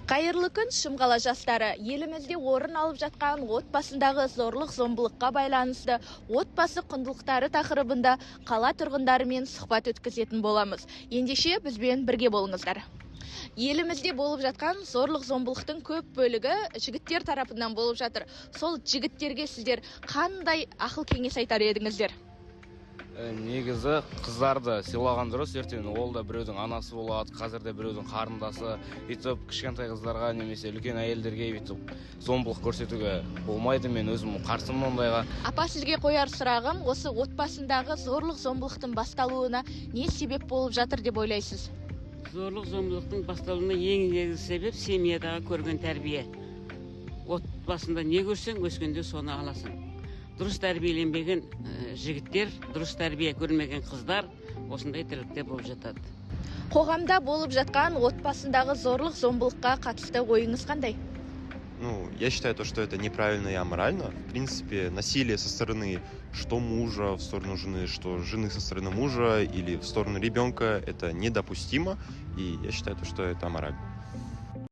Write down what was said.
Қайырлы күн, Шымқала жастары. Елімізде орын алып жатқан отбасындағы зорлық-зомбылыққа байланысты отбасы құндылықтары тақырыбында қала тұрғындарымен сұхбат өткізетін боламыз. Ендеше бізбен бірге болыңыздар. Елімізде болып жатқан зорлық-зомбылықтың көп бөлігі жігіттер тарапынан болып жатыр. Сол жігіттерге сіздер қандай ақыл кеңес айтар едіңіздер? Негізі қыздарды сыйлаған дұрыс, ертең ол да біреудің анасы болады, қазірде біреудің қарындасы. Өйтіп кішкентай қыздарға немесе үлкен әйелдерге өйтіп зомбылық көрсетуге болмайды. Мен өзім қарсымын ондайға. Апа, сізге қояр сұрағым, осы отбасындағы зорлық-зомбылықтың басталуына не себеп болып жатыр деп ойлайсыз? Зорлық-зомбылықтың басталуына ең негізгі себеп семьядағы көрген тәрбие. Отбасында не көрсең, өскенде соны аласың. Дұрыс тәрбиеленбеген жігіттер, дұрыс тәрбие көрмеген қыздар осындай тірлікте болып жатады. Қоғамда болып жатқан отбасындағы зорлық-зомбылыққа қатысты ойыңыз қандай? Я считаю, что это неправильно и аморально. В принципе, насилие со стороны что мужа, в сторону жены, что жены со стороны мужа или в сторону ребенка, это недопустимо. И я считаю, что это аморально.